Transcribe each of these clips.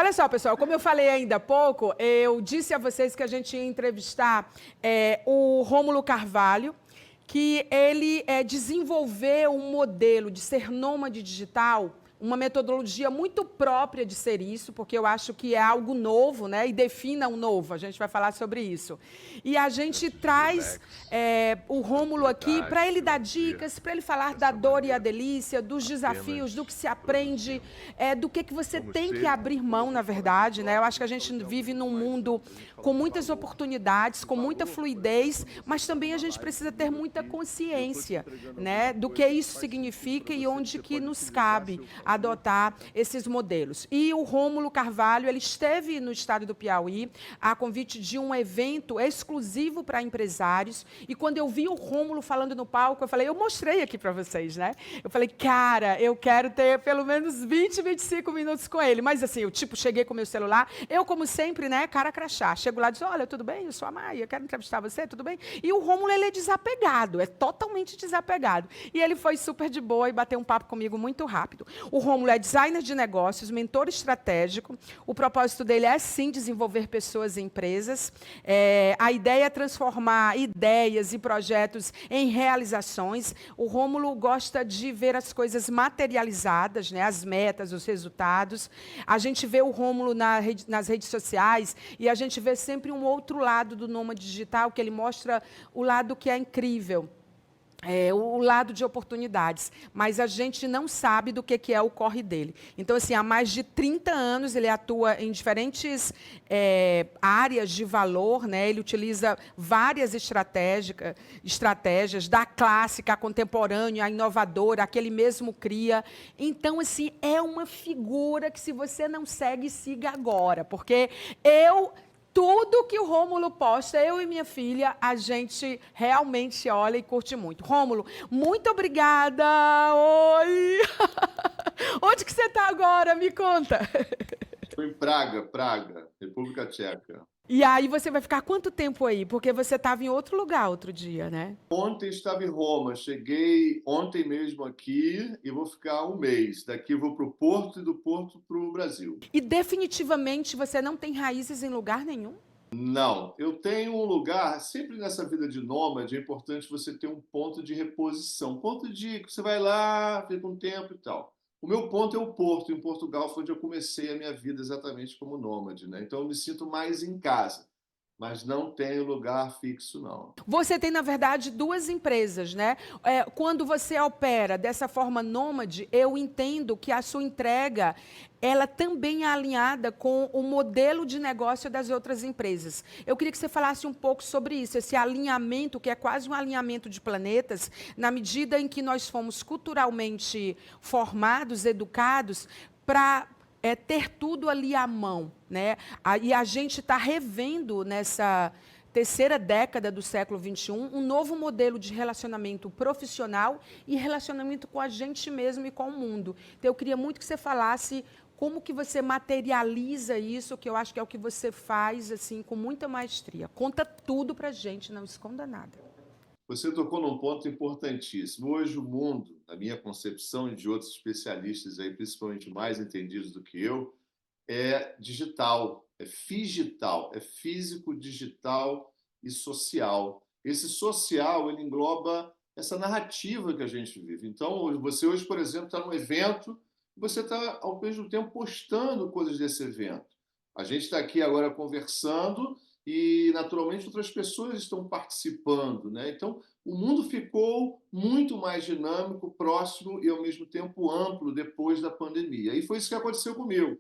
olha só, pessoal, como eu falei ainda há pouco, eu disse a vocês que a gente ia entrevistar o Rômulo Carvalho, que ele desenvolveu um modelo de ser nômade digital, uma metodologia muito própria de ser isso, porque eu acho que é algo novo, né? E defina o novo, a gente vai falar sobre isso. E a gente traz o Rômulo aqui para ele dar dicas, para ele falar da dor e a delícia, dos desafios, do que se aprende, do que você tem que abrir mão, na verdade, né? Eu acho que a gente vive num mundo com muitas oportunidades, com muita fluidez, mas também a gente precisa ter muita consciência, né? Do que isso significa e onde que nos cabe adotar esses modelos. E o Rômulo Carvalho, ele esteve no estado do Piauí a convite de um evento exclusivo para empresários, e quando eu vi o Rômulo falando no palco, eu falei, eu mostrei aqui para vocês, né? Eu falei, cara, eu quero ter pelo menos 20, 25 minutos com ele, mas assim, eu cheguei com o meu celular, eu como sempre, né, cara crachá, chego lá e diz, olha, tudo bem? Eu sou a Maia, quero entrevistar você, tudo bem? E o Rômulo, ele é desapegado, é totalmente desapegado. E ele foi super de boa e bateu um papo comigo muito rápido. O Rômulo é designer de negócios, mentor estratégico. O propósito dele é, sim, desenvolver pessoas e empresas. A ideia é transformar ideias e projetos em realizações. O Rômulo gosta de ver as coisas materializadas, né? As metas, os resultados. A gente vê o Rômulo nas redes sociais e a gente vê sempre um outro lado do nômade digital, que ele mostra o lado que é incrível. O lado de oportunidades, mas a gente não sabe do que é o corre dele. Então, assim, há mais de 30 anos ele atua em diferentes áreas de valor, né? Ele utiliza várias estratégias, da clássica, a contemporânea, a inovadora, a que ele mesmo cria. Então, assim, é uma figura que, se você não segue, siga agora, porque tudo que o Rômulo posta, eu e minha filha, a gente realmente olha e curte muito. Rômulo, muito obrigada! Oi! Onde que você está agora? Me conta. Estou em Praga, República Tcheca. E aí você vai ficar quanto tempo aí? Porque você estava em outro lugar outro dia, né? Ontem estava em Roma, cheguei ontem mesmo aqui e vou ficar um mês. Daqui vou para o Porto e do Porto para o Brasil. E definitivamente você não tem raízes em lugar nenhum? Não, eu tenho um lugar, sempre nessa vida de nômade é importante você ter um ponto de reposição, ponto de que você vai lá, fica um tempo e tal. O meu ponto é o Porto, em Portugal, foi onde eu comecei a minha vida exatamente como nômade, né? Então eu me sinto mais em casa, mas não tenho lugar fixo, não. Você tem, na verdade, duas empresas, né? Quando você opera dessa forma nômade, eu entendo que a sua entrega, ela também é alinhada com o modelo de negócio das outras empresas. Eu queria que você falasse um pouco sobre isso, esse alinhamento, que é quase um alinhamento de planetas, na medida em que nós fomos culturalmente formados, educados, para ter tudo ali à mão, né? E a gente está revendo nessa terceira década do século XXI, um novo modelo de relacionamento profissional e relacionamento com a gente mesmo e com o mundo. Então, eu queria muito que você falasse como que você materializa isso, que eu acho que é o que você faz assim com muita maestria. Conta tudo para a gente, não esconda nada. Você tocou num ponto importantíssimo. Hoje o mundo, na minha concepção e de outros especialistas aí, principalmente mais entendidos do que eu, é digital, é figital, é físico, digital e social. Esse social, ele engloba essa narrativa que a gente vive. Então, você hoje, por exemplo, está num evento e você está, ao mesmo tempo, postando coisas desse evento. A gente está aqui agora conversando e, naturalmente, outras pessoas estão participando, né? Então, o mundo ficou muito mais dinâmico, próximo e, ao mesmo tempo, amplo depois da pandemia. E foi isso que aconteceu comigo.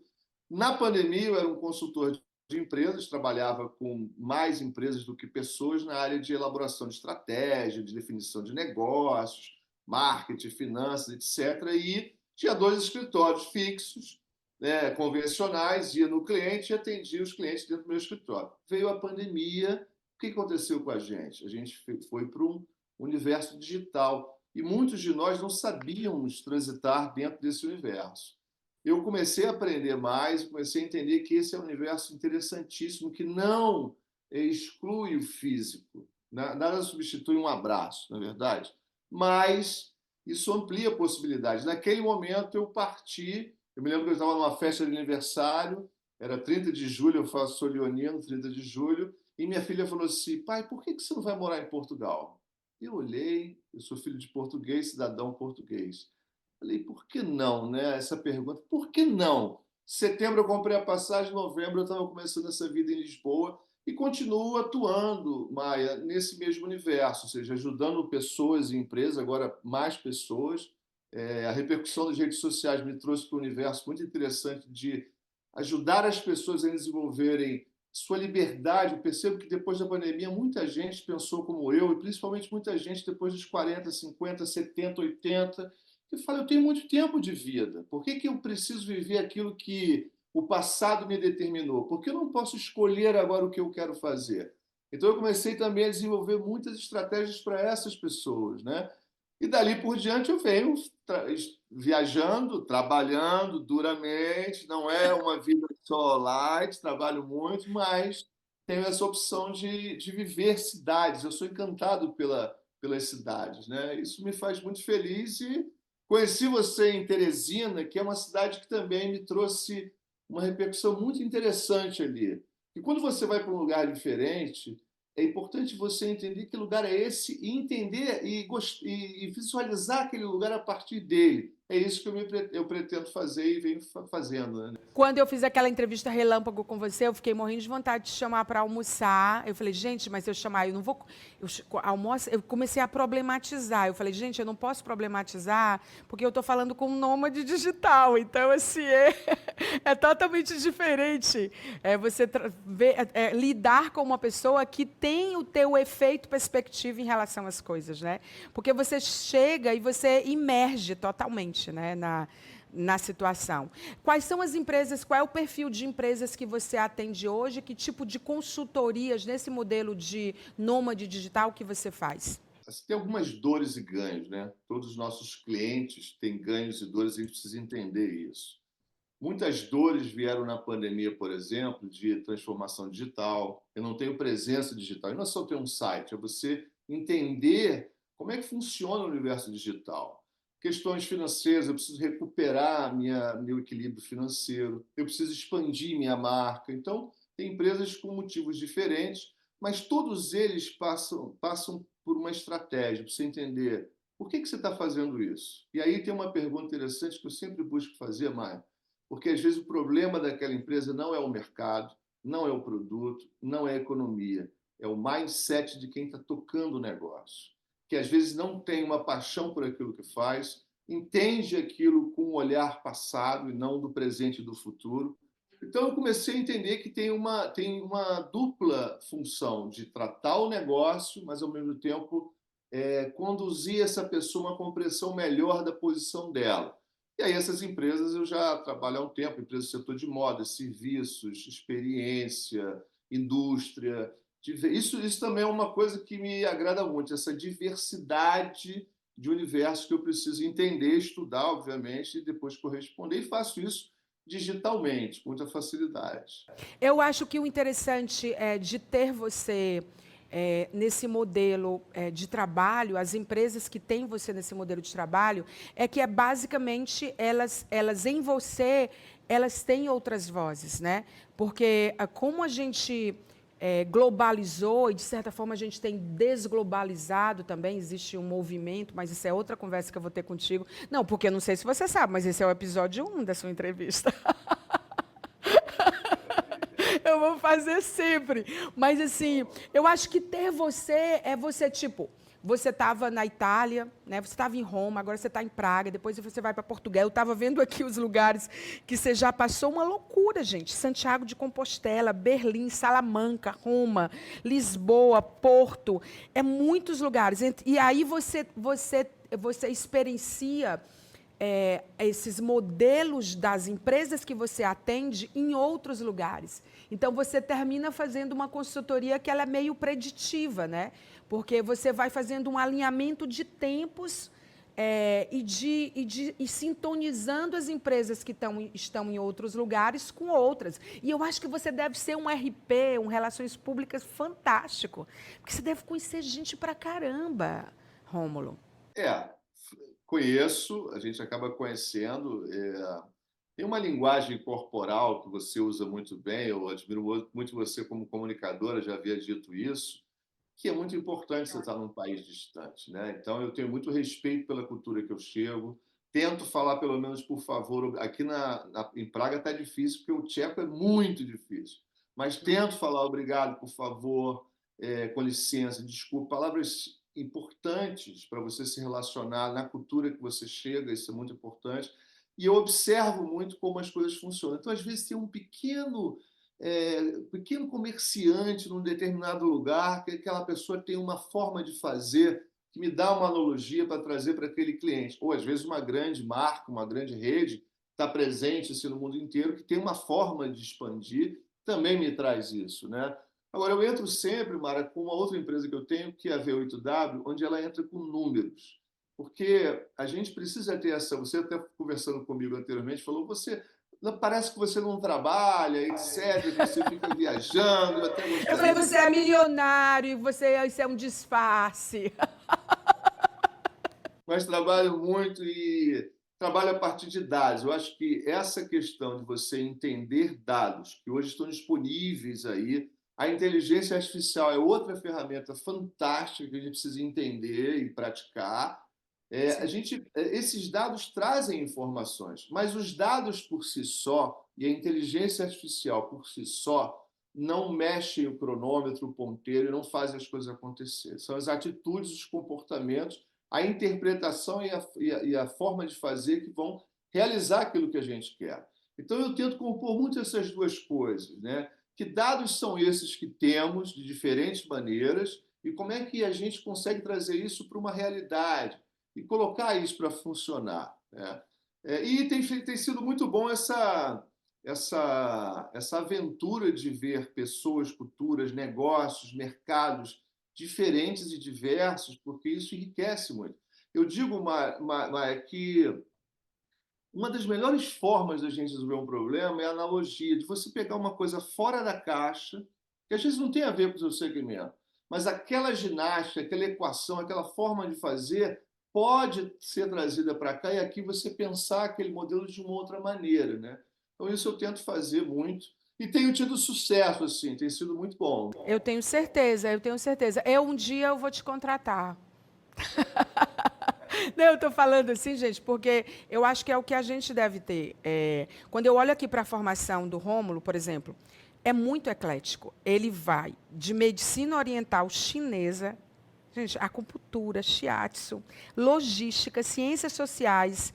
Na pandemia, eu era um consultor de empresas, trabalhava com mais empresas do que pessoas na área de elaboração de estratégia, de definição de negócios, marketing, finanças, etc. E tinha dois escritórios fixos, né, convencionais, ia no cliente e atendia os clientes dentro do meu escritório. Veio a pandemia, o que aconteceu com a gente? A gente foi para um universo digital e muitos de nós não sabíamos transitar dentro desse universo. Eu comecei a aprender mais, comecei a entender que esse é um universo interessantíssimo, que não exclui o físico. Nada substitui um abraço, na verdade. Mas isso amplia possibilidades. Naquele momento, eu parti. Eu me lembro que eu estava numa festa de aniversário era 30 de julho, sou leonino, 30 de julho, e minha filha falou assim: pai, por que você não vai morar em Portugal? Eu olhei, eu sou filho de português, cidadão português. Falei, por que não, né? Essa pergunta, por que não? Setembro eu comprei a passagem, novembro eu estava começando essa vida em Lisboa e continuo atuando, Maia, nesse mesmo universo, ou seja, ajudando pessoas e empresas, agora mais pessoas. A repercussão das redes sociais me trouxe para um universo muito interessante de ajudar as pessoas a desenvolverem sua liberdade. Eu percebo que depois da pandemia muita gente pensou como eu, e principalmente muita gente depois dos 40, 50, 70, 80, que fala, eu tenho muito tempo de vida, por que que eu preciso viver aquilo que o passado me determinou? Por que eu não posso escolher agora o que eu quero fazer? Então eu comecei também a desenvolver muitas estratégias para essas pessoas, né? E dali por diante eu venho viajando, trabalhando duramente. Não é uma vida só light, trabalho muito, mas tenho essa opção de viver cidades. Eu sou encantado pelas cidades, né? Isso me faz muito feliz e conheci você em Teresina, que é uma cidade que também me trouxe uma repercussão muito interessante ali. E quando você vai para um lugar diferente, é importante você entender que lugar é esse e entender e visualizar aquele lugar a partir dele. É isso que eu pretendo fazer e venho fazendo, né? Quando eu fiz aquela entrevista relâmpago com você, eu fiquei morrendo de vontade de chamar para almoçar. Eu falei, gente, mas se eu chamar, eu não vou. Almoço, eu comecei a problematizar. Eu falei, gente, eu não posso problematizar, porque eu estou falando com um nômade digital. Então, assim, é totalmente diferente. Você lidar com uma pessoa que tem o teu efeito perspectiva em relação às coisas, né? Porque você chega e você imerge totalmente, né, na situação. Quais são as empresas, qual é o perfil de empresas que você atende hoje? Que tipo de consultorias nesse modelo de nômade digital que você faz? Assim, tem algumas dores e ganhos, né? Todos os nossos clientes têm ganhos e dores, a gente precisa entender isso. Muitas dores vieram na pandemia, por exemplo, de transformação digital. Eu não tenho presença digital. E não é só ter um site, é você entender como é que funciona o universo digital. Questões financeiras, eu preciso recuperar meu equilíbrio financeiro, eu preciso expandir minha marca. Então, tem empresas com motivos diferentes, mas todos eles passam por uma estratégia, para você entender por que você está fazendo isso. E aí tem uma pergunta interessante que eu sempre busco fazer, Maia, porque às vezes o problema daquela empresa não é o mercado, não é o produto, não é a economia, é o mindset de quem está tocando o negócio, que às vezes não tem uma paixão por aquilo que faz, entende aquilo com um olhar passado e não do presente e do futuro. Então eu comecei a entender que tem uma dupla função de tratar o negócio, mas ao mesmo tempo conduzir essa pessoa a uma compreensão melhor da posição dela. E aí essas empresas eu já trabalho há um tempo, empresas do setor de moda, serviços, experiência, indústria. Isso também é uma coisa que me agrada muito, essa diversidade de universo que eu preciso entender, estudar, obviamente, e depois corresponder. E faço isso digitalmente, com muita facilidade. Eu acho que o interessante de ter você nesse modelo de trabalho, as empresas que têm você nesse modelo de trabalho, é que basicamente elas em você, elas têm outras vozes, né? Porque como a gente globalizou e, de certa forma, a gente tem desglobalizado também, existe um movimento, mas isso é outra conversa que eu vou ter contigo. Não, porque eu não sei se você sabe, mas esse é o episódio 1 da sua entrevista. Eu vou fazer sempre. Mas, assim, eu acho que ter você é você, tipo, você estava na Itália, né? Você estava em Roma, agora você está em Praga, depois você vai para Portugal. Eu estava vendo aqui os lugares que você já passou, uma loucura, gente. Santiago de Compostela, Berlim, Salamanca, Roma, Lisboa, Porto. É muitos lugares. E aí você experiencia esses modelos das empresas que você atende em outros lugares. Então, você termina fazendo uma consultoria que ela é meio preditiva, né? Porque você vai fazendo um alinhamento de tempos e sintonizando as empresas que estão em outros lugares com outras. E eu acho que você deve ser um RP, um Relações Públicas fantástico, porque você deve conhecer gente pra caramba, Rômulo. É, conheço, a gente acaba conhecendo. Tem uma linguagem corporal que você usa muito bem, eu admiro muito você como comunicadora, já havia dito isso, que é muito importante você estar num país distante, né? Então, eu tenho muito respeito pela cultura que eu chego, tento falar pelo menos por favor. Aqui em Praga está difícil, porque o tcheco é muito difícil, mas tento falar obrigado, por favor, com licença, desculpa, palavras importantes para você se relacionar na cultura que você chega, isso é muito importante. E eu observo muito como as coisas funcionam. Então, às vezes, tem um pequeno comerciante num determinado lugar, que aquela pessoa tem uma forma de fazer que me dá uma analogia para trazer para aquele cliente. Ou, às vezes, uma grande marca, uma grande rede está presente assim, no mundo inteiro, que tem uma forma de expandir, também me traz isso, né? Agora, eu entro sempre, Mara, com uma outra empresa que eu tenho, que é a V8W, onde ela entra com números. Porque a gente precisa ter essa. Você até conversando comigo anteriormente falou, parece que você não trabalha, etc. Você fica viajando, eu até Eu falei, gostaria. você é milionário, isso é um disfarce. Mas trabalho muito e trabalho a partir de dados. Eu acho que essa questão de você entender dados que hoje estão disponíveis aí, a inteligência artificial é outra ferramenta fantástica que a gente precisa entender e praticar. Sim. Esses dados trazem informações, mas os dados por si só e a inteligência artificial por si só não mexem o cronômetro, o ponteiro e não fazem as coisas acontecer. São as atitudes, os comportamentos, a interpretação e a forma de fazer que vão realizar aquilo que a gente quer. Então, eu tento compor muito essas duas coisas, né? Que dados são esses que temos de diferentes maneiras e como é que a gente consegue trazer isso para uma realidade e colocar isso para funcionar, né? E tem sido muito bom essa aventura de ver pessoas, culturas, negócios, mercados diferentes e diversos, porque isso enriquece muito. Eu digo, que uma das melhores formas da gente resolver um problema é a analogia, de você pegar uma coisa fora da caixa, que às vezes não tem a ver com o seu segmento, mas aquela ginástica, aquela equação, aquela forma de fazer pode ser trazida para cá e aqui você pensar aquele modelo de uma outra maneira, né? Então isso eu tento fazer muito e tenho tido sucesso assim, tem sido muito bom. Eu tenho certeza, eu tenho certeza. Um dia eu vou te contratar. Não, eu estou falando assim, gente, porque eu acho que é o que a gente deve ter. Quando eu olho aqui para a formação do Rômulo, por exemplo, é muito eclético. Ele vai de medicina oriental chinesa, gente, acupuntura, shiatsu, logística, ciências sociais.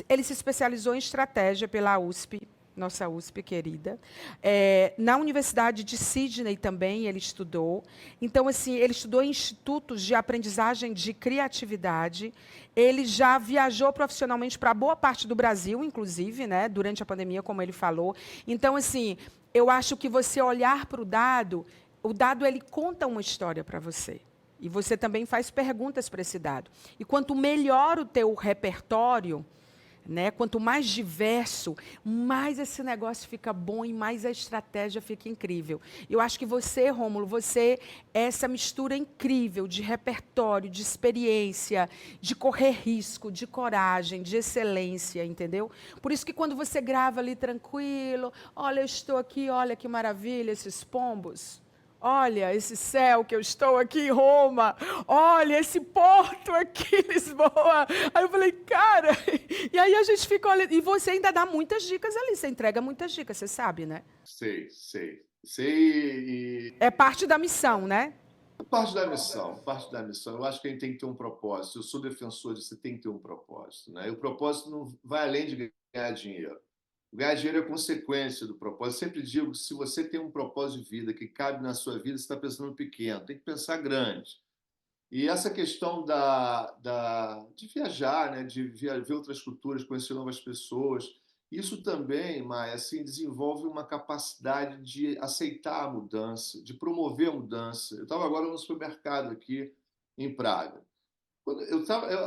Ele se especializou em estratégia pela USP, nossa USP querida. Na Universidade de Sydney também ele estudou. Então, assim, ele estudou em institutos de aprendizagem de criatividade. Ele já viajou profissionalmente para boa parte do Brasil, inclusive, né, durante a pandemia, como ele falou. Então, assim, eu acho que você olhar para o dado ele conta uma história para você. E você também faz perguntas para esse dado. E quanto melhor o teu repertório, né, quanto mais diverso, mais esse negócio fica bom e mais a estratégia fica incrível. Eu acho que você, Rômulo, você é essa mistura incrível de repertório, de experiência, de correr risco, de coragem, de excelência, entendeu? Por isso que quando você grava ali tranquilo, olha, eu estou aqui, olha que maravilha, esses pombos. Olha esse céu que eu estou aqui em Roma. Olha esse porto aqui em Lisboa. Aí eu falei, cara. E aí a gente fica olhando. E você ainda dá muitas dicas ali. Você entrega muitas dicas, você sabe, né? Sei. É parte da missão, né? Parte da missão, parte da missão. Eu acho que a gente tem que ter um propósito. Eu sou defensor de você tem que ter um propósito, né? E o propósito não vai além de ganhar dinheiro. Ganhar dinheiro é consequência do propósito. Eu sempre digo, se você tem um propósito de vida que cabe na sua vida, você está pensando pequeno, tem que pensar grande. E essa questão de viajar, né, ver outras culturas, conhecer novas pessoas, isso também, Maia, assim, desenvolve uma capacidade de aceitar a mudança, de promover a mudança. Eu estava agora no supermercado aqui em Praga.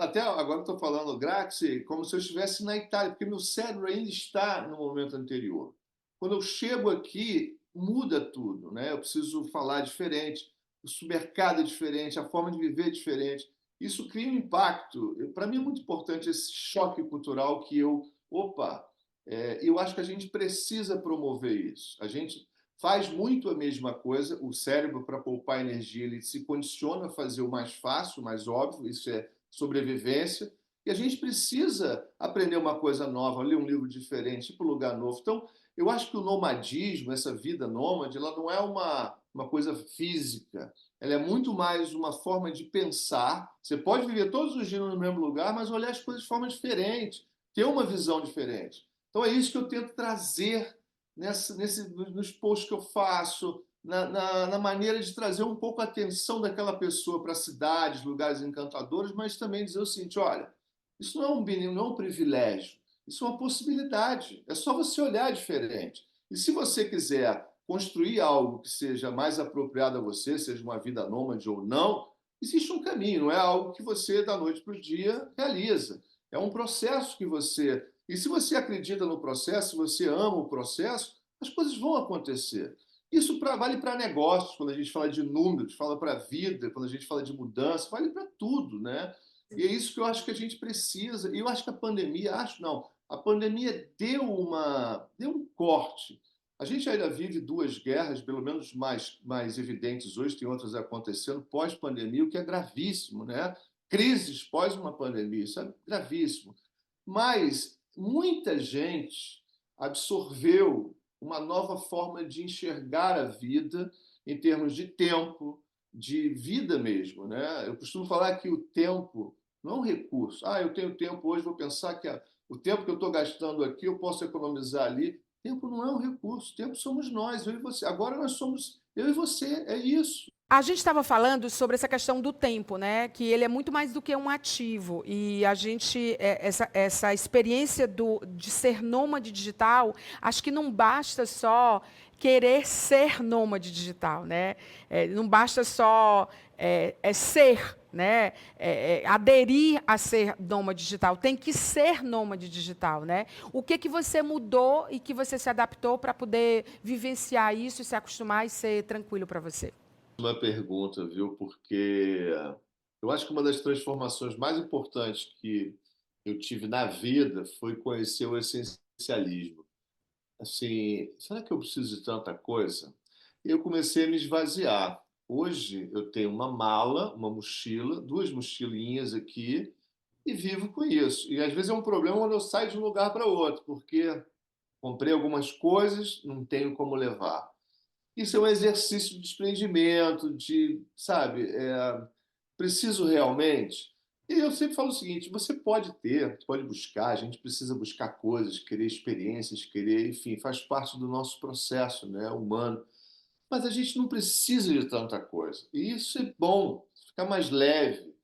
Até agora estou falando grátis, como se eu estivesse na Itália, porque meu cérebro ainda está no momento anterior. Quando eu chego aqui, muda tudo, né? Eu preciso falar diferente, o supermercado é diferente, a forma de viver é diferente. Isso cria um impacto. Para mim é muito importante esse choque cultural que opa, Eu acho que a gente precisa promover isso. A gente faz muito a mesma coisa, o cérebro, para poupar energia, ele se condiciona a fazer o mais fácil, o mais óbvio, isso é sobrevivência, e a gente precisa aprender uma coisa nova, ler um livro diferente, ir para um lugar novo. Então, eu acho que o nomadismo, essa vida nômade, ela não é uma coisa física, ela é muito mais uma forma de pensar. Você pode viver todos os dias no mesmo lugar, mas olhar as coisas de forma diferente, ter uma visão diferente. Então é isso que eu tento trazer nos posts que eu faço, na maneira de trazer um pouco a atenção daquela pessoa para cidades, lugares encantadores, mas também dizer o seguinte: olha, isso não é não é um privilégio, isso é uma possibilidade. É só você olhar diferente. E se você quiser construir algo que seja mais apropriado a você, seja uma vida nômade ou não, existe um caminho, não é algo que você, da noite para o dia, realiza. É um processo que você. E se você acredita no processo, se você ama o processo, as coisas vão acontecer. Isso vale para negócios, quando a gente fala de números, fala para a vida, quando a gente fala de mudança, vale para tudo, né? E é isso que eu acho que a gente precisa. E eu acho que a pandemia, acho não, a pandemia deu um corte. A gente ainda vive duas guerras, pelo menos mais evidentes hoje, tem outras acontecendo pós-pandemia, o que é gravíssimo, né? Crises pós uma pandemia, isso é gravíssimo. Mas muita gente absorveu uma nova forma de enxergar a vida em termos de tempo, de vida mesmo, né? Eu costumo falar que o tempo não é um recurso. Ah, eu tenho tempo hoje, vou pensar que o tempo que eu estou gastando aqui eu posso economizar ali. Tempo não é um recurso, tempo somos nós, eu e você. Agora nós somos eu e você, é isso. A gente estava falando sobre essa questão do tempo, né? Que ele é muito mais do que um ativo. E a gente, essa experiência de ser nômade digital, acho que não basta só querer ser nômade digital, né? Não basta só ser, né? Aderir a ser nômade digital. Tem que ser nômade digital, né? O que que você mudou e que você se adaptou para poder vivenciar isso, se acostumar e ser tranquilo para você? Uma pergunta, viu? Porque eu acho que uma das transformações mais importantes que eu tive na vida foi conhecer o essencialismo. Assim, será que eu preciso de tanta coisa? E eu comecei a me esvaziar. Hoje eu tenho uma mala, uma mochila, duas mochilinhas aqui e vivo com isso. E às vezes é um problema quando eu saio de um lugar para outro, porque comprei algumas coisas, não tenho como levar. Isso é um exercício de desprendimento, sabe, preciso realmente. E eu sempre falo o seguinte: você pode ter, pode buscar, a gente precisa buscar coisas, querer experiências, querer, enfim, faz parte do nosso processo, né, humano. Mas a gente não precisa de tanta coisa. E isso é bom, ficar mais leve.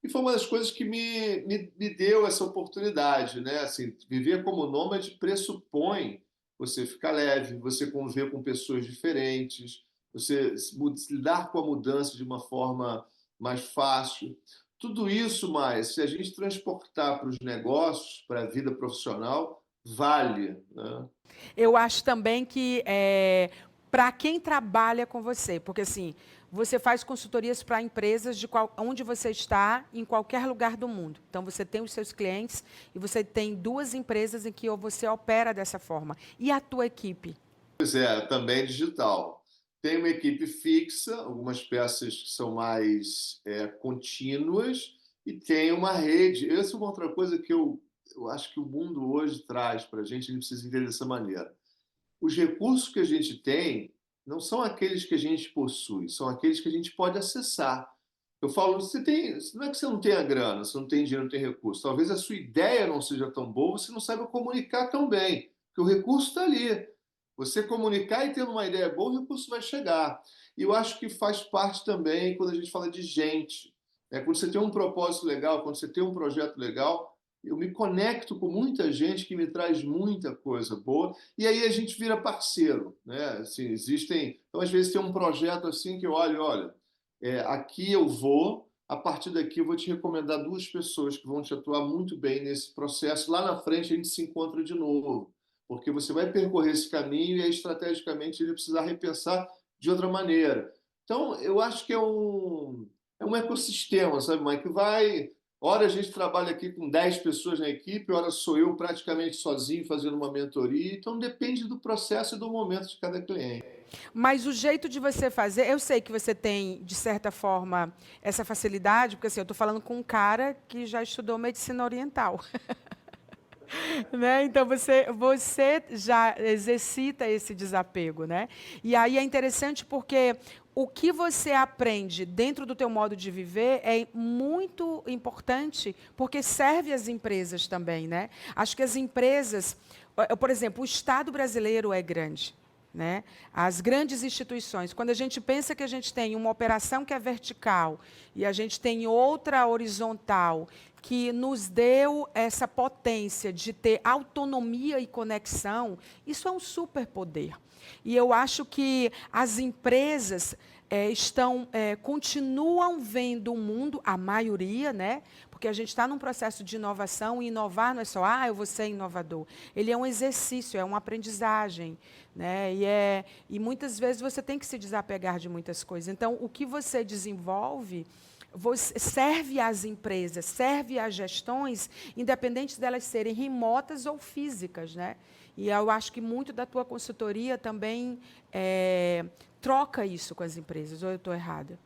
E foi uma das coisas que me deu essa oportunidade, né? Assim, viver como nômade pressupõe você ficar leve, você conviver com pessoas diferentes, você lidar com a mudança de uma forma mais fácil. Tudo isso, mais, se a gente transportar para os negócios, para a vida profissional, vale, né? Eu acho também que para quem trabalha com você, porque assim, você faz consultorias para empresas onde você está, em qualquer lugar do mundo. Então, você tem os seus clientes e você tem duas empresas em que você opera dessa forma. E a tua equipe? Pois é, também digital. Tem uma equipe fixa, algumas peças que são mais contínuas, e tem uma rede. Essa é uma outra coisa que eu acho que o mundo hoje traz para a gente precisa entender dessa maneira. Os recursos que a gente tem não são aqueles que a gente possui, são aqueles que a gente pode acessar. Eu falo, não é que você não tenha grana, você não tem dinheiro, não tem recurso. Talvez a sua ideia não seja tão boa, você não saiba comunicar tão bem, porque o recurso está ali. Você comunicar e tendo uma ideia boa, o recurso vai chegar. E eu acho que faz parte também quando a gente fala de gente. Quando você tem um propósito legal, quando você tem um projeto legal, eu me conecto com muita gente que me traz muita coisa boa e aí a gente vira parceiro, né? Assim, então às vezes tem um projeto assim que eu olho, olha, aqui eu vou, a partir daqui eu vou te recomendar duas pessoas que vão te atuar muito bem nesse processo. Lá na frente a gente se encontra de novo, porque você vai percorrer esse caminho e aí, estrategicamente ele precisa repensar de outra maneira. Então eu acho que é um ecossistema, sabe, Mike, que vai Ora a gente trabalha aqui com 10 pessoas na equipe, ora sou eu praticamente sozinho fazendo uma mentoria. Então depende do processo e do momento de cada cliente. Mas o jeito de você fazer, eu sei que você tem, de certa forma, essa facilidade, porque assim, eu estou falando com um cara que já estudou medicina oriental. Né? Então você já exercita esse desapego, né? E aí é interessante porque o que você aprende dentro do teu modo de viver é muito importante porque serve às empresas também, né? Acho que as empresas, por exemplo, o Estado brasileiro é grande. Né? As grandes instituições, quando a gente pensa que a gente tem uma operação que é vertical e a gente tem outra horizontal que nos deu essa potência de ter autonomia e conexão, isso é um superpoder. E eu acho que as empresas continuam vendo o mundo, a maioria, né? Porque a gente está num processo de inovação, e inovar não é só, eu vou ser inovador. Ele é um exercício, é uma aprendizagem. Né? E muitas vezes você tem que se desapegar de muitas coisas. Então, o que você desenvolve serve às empresas, serve às gestões, independente delas serem remotas ou físicas. Né? E eu acho que muito da tua consultoria também troca isso com as empresas, ou eu estou errada?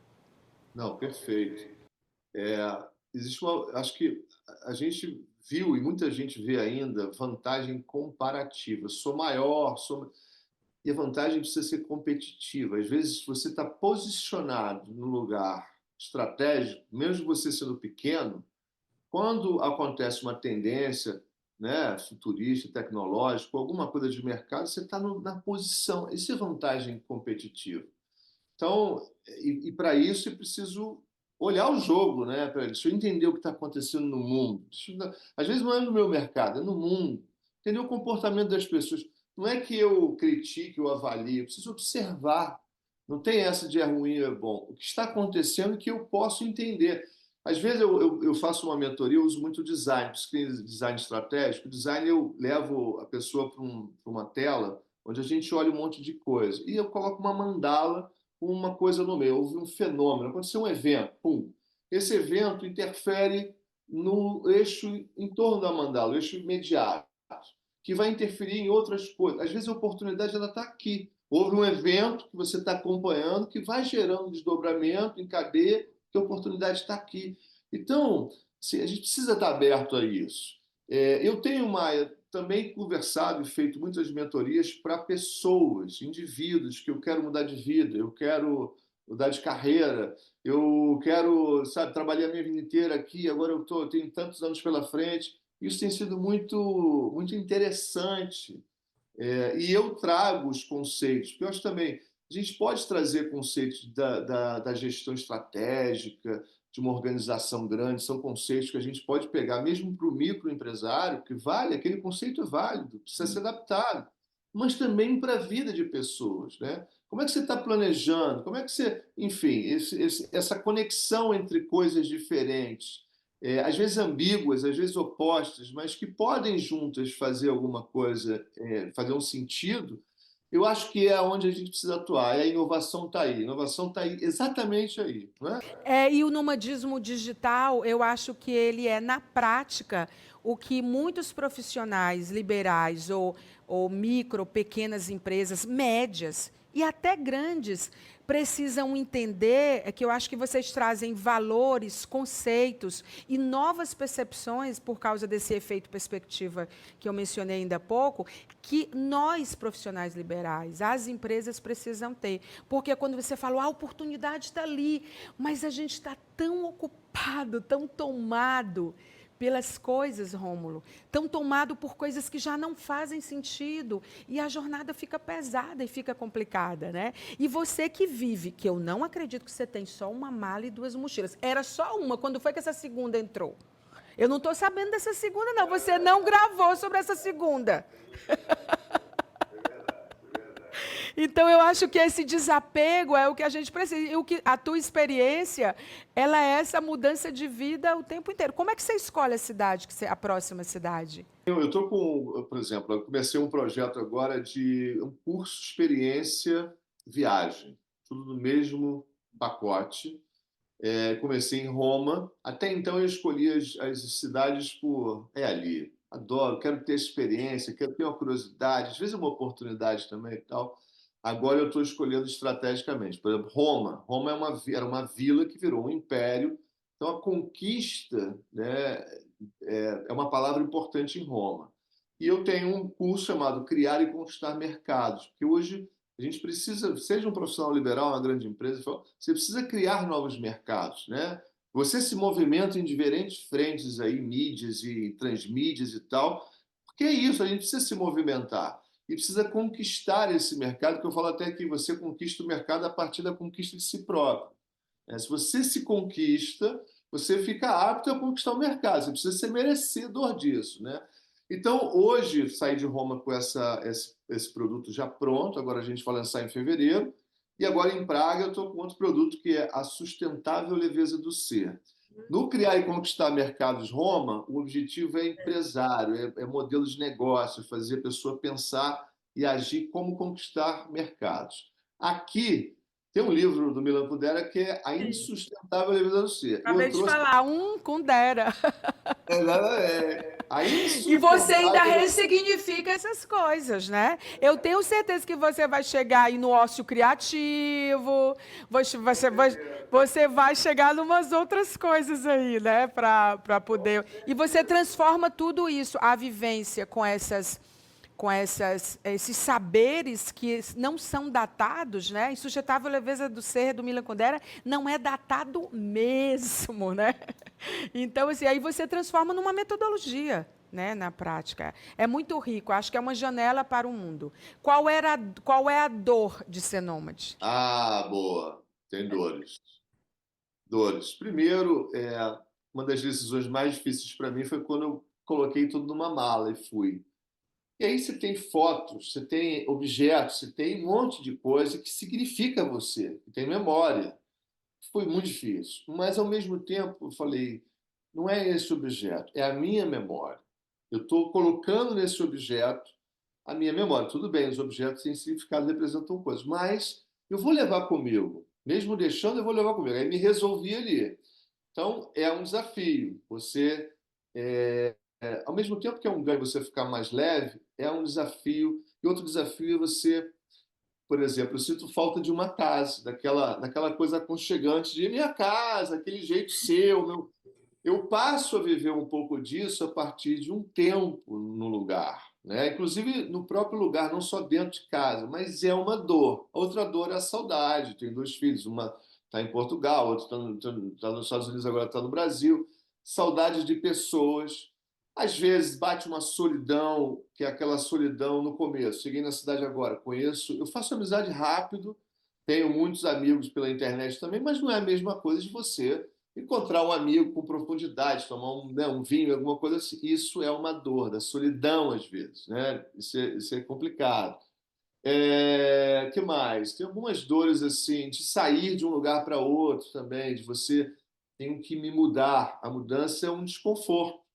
Não, perfeito. É, existe uma, acho que a gente viu e muita gente vê ainda vantagem comparativa. Sou maior, e a vantagem precisa ser competitiva. Às vezes você está posicionado no lugar estratégico, mesmo você sendo pequeno, quando acontece uma tendência, né, futurista, tecnológica, alguma coisa de mercado, você está na posição. Isso é vantagem competitiva. Então, para isso eu preciso olhar o jogo, né? Deixa eu entender o que está acontecendo no mundo. Às vezes não é no meu mercado, é no mundo. Entender o comportamento das pessoas. Não é que eu critique ou avalie, eu preciso observar. Não tem essa de é ruim ou é bom. O que está acontecendo é que eu posso entender. Às vezes eu faço uma mentoria, eu uso muito design, design estratégico. Design eu levo a pessoa para uma tela onde a gente olha um monte de coisa. E eu coloco uma mandala uma coisa no meio, houve um fenômeno, aconteceu um evento, pum. Esse evento interfere no eixo em torno da mandala, o eixo imediato, que vai interferir em outras coisas. Às vezes a oportunidade ela está aqui. Houve um evento que você está acompanhando que vai gerando desdobramento em cadeia, que a oportunidade está aqui. Então, a gente precisa estar aberto a isso. Eu tenho também conversado e feito muitas mentorias para pessoas, indivíduos que eu quero mudar de vida, eu quero mudar de carreira, eu quero, sabe, trabalhar a minha vida inteira aqui, agora eu tenho tantos anos pela frente. Isso tem sido muito interessante. E eu trago os conceitos, porque eu acho também, a gente pode trazer conceitos da gestão estratégica, de uma organização grande, são conceitos que a gente pode pegar, mesmo para o microempresário, que vale, aquele conceito é válido, precisa ser adaptado, mas também para a vida de pessoas, né? Como é que você está planejando? Como é que você, enfim, essa conexão entre coisas diferentes, às vezes ambíguas, às vezes opostas, mas que podem juntas fazer alguma coisa, fazer um sentido, eu acho que é onde a gente precisa atuar. E a inovação está aí. A inovação está aí, exatamente aí. Não é? E o nomadismo digital, eu acho que ele é, na prática, o que muitos profissionais liberais ou micro, pequenas empresas, médias e até grandes, precisam entender, que eu acho que vocês trazem valores, conceitos e novas percepções por causa desse efeito perspectiva que eu mencionei ainda há pouco, que nós, profissionais liberais, as empresas precisam ter. Porque quando você fala, a oportunidade está ali, mas a gente está tão ocupado, tão tomado pelas coisas, Rômulo, tão tomado por coisas que já não fazem sentido, e a jornada fica pesada e fica complicada, né? E você que vive, que eu não acredito que você tem só uma mala e duas mochilas, era só uma, quando foi que essa segunda entrou? Eu não estou sabendo dessa segunda, não, você não gravou sobre essa segunda. Então, eu acho que esse desapego é o que a gente precisa. E a tua experiência, ela é essa mudança de vida o tempo inteiro. Como é que você escolhe a cidade, a próxima cidade? Eu estou com, por exemplo, eu comecei um projeto agora de um curso experiência viagem, tudo no mesmo pacote. Comecei em Roma. Até então eu escolhi as cidades por... É ali. Adoro, quero ter experiência, quero ter uma curiosidade, às vezes uma oportunidade também e tal. Agora eu estou escolhendo estrategicamente. Por exemplo, Roma. Roma era uma vila que virou um império. Então a conquista, né, é uma palavra importante em Roma. E eu tenho um curso chamado Criar e Conquistar Mercados, porque hoje a gente precisa, seja um profissional liberal, uma grande empresa, você precisa criar novos mercados, né? Você se movimenta em diferentes frentes aí, mídias e transmídias e tal, porque é isso, a gente precisa se movimentar e precisa conquistar esse mercado, que eu falo até que você conquista o mercado a partir da conquista de si próprio. Né? Se você se conquista, você fica apto a conquistar o mercado, você precisa ser merecedor disso, né? Então, hoje, saí de Roma com esse produto já pronto, agora a gente vai lançar em fevereiro, e agora em Praga eu estou com outro produto que é a sustentável leveza do ser. No Criar e Conquistar Mercados Roma, o objetivo é empresário, é modelo de negócio, fazer a pessoa pensar e agir como conquistar mercados. Aqui tem um livro do Milan Kundera que é A Insustentável Leveza do Ser. E eu Acabei de trouxe falar, com dera. a E você ainda insustentável. ressignifica essas coisas, né? Eu tenho certeza que você vai chegar aí no ócio criativo, você vai chegar em umas outras coisas aí, né? Para poder. E você transforma tudo isso, a vivência esses saberes que não são datados, né? Insustentável leveza do ser do Milan Kundera não é datado mesmo, né? Então, assim, aí você transforma numa metodologia, né, na prática. É muito rico, acho que é uma janela para o mundo. Qual é a dor de ser nômade? Ah, boa. Tem dores. Dores. Primeiro, uma das decisões mais difíceis para mim foi quando eu coloquei tudo numa mala e fui. E aí você tem fotos, você tem objetos, você tem um monte de coisa que significa você, que tem memória. Foi muito difícil. Mas, ao mesmo tempo, eu falei, não é esse objeto, é a minha memória. Eu estou colocando nesse objeto a minha memória. Tudo bem, os objetos têm significado, representam coisas, mas eu vou levar comigo. Mesmo deixando, eu vou levar comigo. Aí me resolvi ali. Então, é um desafio. Ao mesmo tempo que é um ganho você ficar mais leve, é um desafio. E outro desafio é você, por exemplo, eu sinto falta de uma casa, daquela coisa aconchegante de minha casa, aquele jeito seu. Eu passo a viver um pouco disso a partir de um tempo no lugar, né? Inclusive no próprio lugar, não só dentro de casa, mas é uma dor. Outra dor é a saudade. Tenho dois filhos, uma está em Portugal, outra está nos Estados Unidos, agora está no Brasil. Saudade de pessoas. Às vezes bate uma solidão, que é aquela solidão no começo. Cheguei na cidade agora, conheço, eu faço amizade rápido, tenho muitos amigos pela internet também, mas não é a mesma coisa de você encontrar um amigo com profundidade, tomar né, um vinho, alguma coisa assim. Isso é uma dor, da solidão às vezes, né? Isso é complicado. Que mais? Tem algumas dores assim de sair de um lugar para outro também, de você tenho que me mudar. A mudança é um desconforto.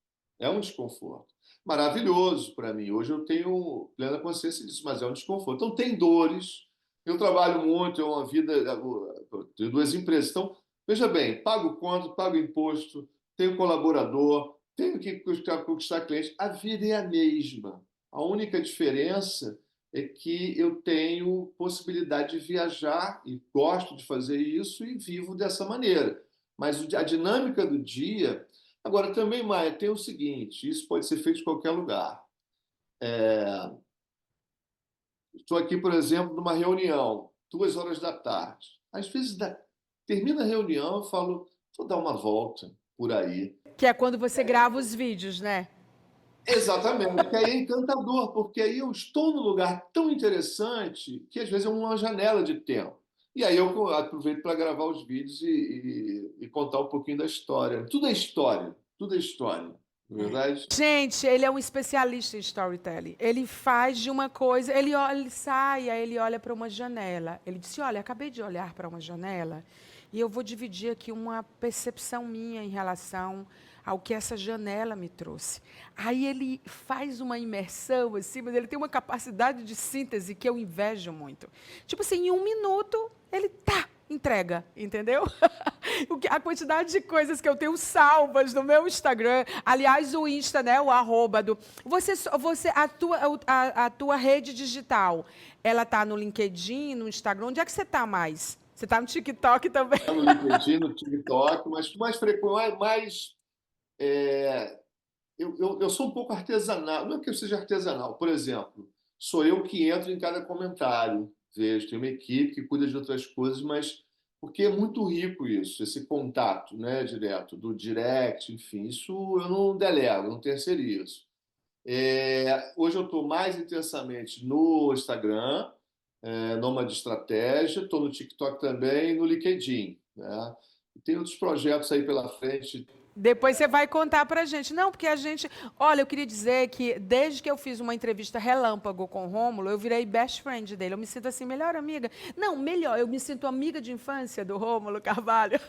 É um desconforto. Maravilhoso para mim. Hoje eu tenho plena consciência disso, mas é um desconforto. Então, tem dores. Eu trabalho muito, é uma vida. Eu tenho duas empresas. Então, veja bem: pago conta, pago imposto, tenho colaborador, tenho que conquistar clientes. A vida é a mesma. A única diferença é que eu tenho possibilidade de viajar e gosto de fazer isso e vivo dessa maneira. Mas a dinâmica do dia. Agora, também, Maia, tem o seguinte: isso pode ser feito em qualquer lugar. Estou aqui, por exemplo, numa reunião, 2 horas da tarde. Às vezes, termina a reunião, eu falo, vou dar uma volta por aí. Que é quando você grava os vídeos, né? Exatamente, que aí é encantador, porque aí eu estou num lugar tão interessante que às vezes é uma janela de tempo. E aí eu aproveito para gravar os vídeos e contar um pouquinho da história. Tudo é história, não é verdade? Gente, ele é um especialista em storytelling. Ele faz de uma coisa, ele olha, ele sai, aí ele olha para uma janela. Ele disse: "Olha, acabei de olhar para uma janela e eu vou dividir aqui uma percepção minha em relação ao que essa janela me trouxe." Aí ele faz uma imersão assim, mas ele tem uma capacidade de síntese que eu invejo muito. Tipo assim, em 1 minuto, ele tá entrega, entendeu? A quantidade de coisas que eu tenho salvas no meu Instagram, aliás, o Insta, né, o arroba do... A tua rede digital, ela tá no LinkedIn, no Instagram, onde é que você tá mais? Você tá no TikTok também? No LinkedIn, no TikTok, mas mais frequente, eu sou um pouco artesanal, não é que eu seja artesanal, por exemplo, sou eu que entro em cada comentário, vejo, tem uma equipe que cuida de outras coisas, mas porque é muito rico isso, esse contato, né, direto, do direct, enfim, isso eu não delego, não terceirizo. Hoje eu estou mais intensamente no Instagram, Nômade Estratégia, estou no TikTok também e no LinkedIn, né? E tem outros projetos aí pela frente. Depois você vai contar pra gente. Não, porque a gente... Olha, eu queria dizer que desde que eu fiz uma entrevista relâmpago com o Rômulo, eu virei best friend dele. Eu me sinto assim, melhor amiga. Não, melhor, eu me sinto amiga de infância do Rômulo Carvalho.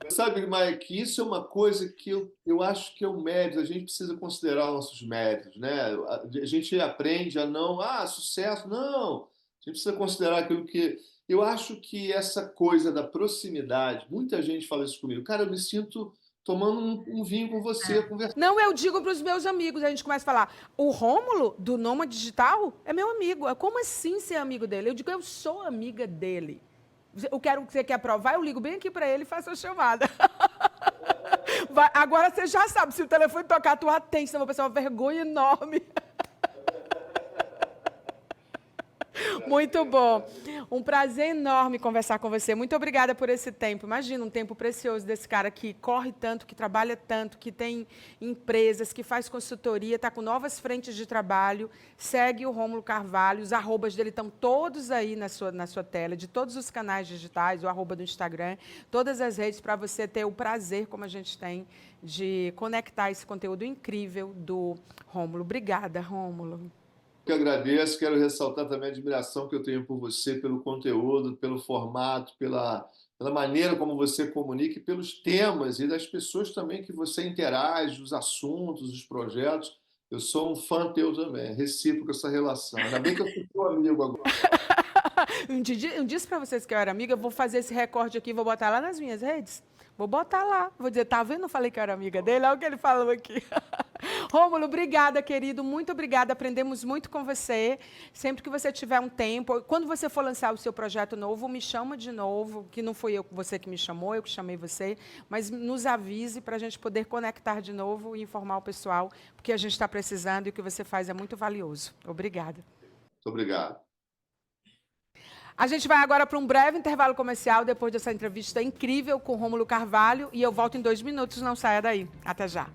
Sabe, Maia, que isso é uma coisa que eu acho que é um mérito, a gente precisa considerar nossos méritos, né? A gente aprende a não, sucesso, não. A gente precisa considerar aquilo que. Eu acho que essa coisa da proximidade, muita gente fala isso comigo, cara, eu me sinto tomando um vinho com você, conversando. Não, eu digo para os meus amigos, a gente começa a falar, o Rômulo, do Noma Digital, é meu amigo. Como assim ser amigo dele? Eu digo, eu sou amiga dele. Você quer provar? Eu ligo bem aqui para ele e faço a chamada. Agora você já sabe, se o telefone tocar, tu atende, senão eu vou passar uma vergonha enorme. Muito bom. Um prazer enorme conversar com você. Muito obrigada por esse tempo. Imagina um tempo precioso desse cara que corre tanto, que trabalha tanto, que tem empresas, que faz consultoria, está com novas frentes de trabalho. Segue o Rômulo Carvalho. Os arrobas dele estão todos aí na sua tela, de todos os canais digitais, o arroba do Instagram, todas as redes, para você ter o prazer, como a gente tem, de conectar esse conteúdo incrível do Rômulo. Obrigada, Rômulo. Que agradeço, quero ressaltar também a admiração que eu tenho por você, pelo conteúdo, pelo formato, pela maneira como você comunica e pelos temas e das pessoas também que você interage, os assuntos, os projetos. Eu sou um fã teu também, é recíproco essa relação. Ainda bem que eu sou teu amigo agora. Eu disse para vocês que eu era amiga, eu vou fazer esse recorte aqui, vou botar lá nas minhas redes. Vou botar lá. Vou dizer, tá vendo? Eu falei que eu era amiga dele, olha o que ele falou aqui. Rômulo, obrigada, querido. Muito obrigada. Aprendemos muito com você. Sempre que você tiver um tempo, quando você for lançar o seu projeto novo, me chama de novo, que não foi você que me chamou, eu que chamei você, mas nos avise para a gente poder conectar de novo e informar o pessoal, porque a gente está precisando e o que você faz é muito valioso. Obrigada. Muito obrigado. A gente vai agora para um breve intervalo comercial, depois dessa entrevista incrível com o Rômulo Carvalho, e eu volto em 2 minutos, não saia daí. Até já.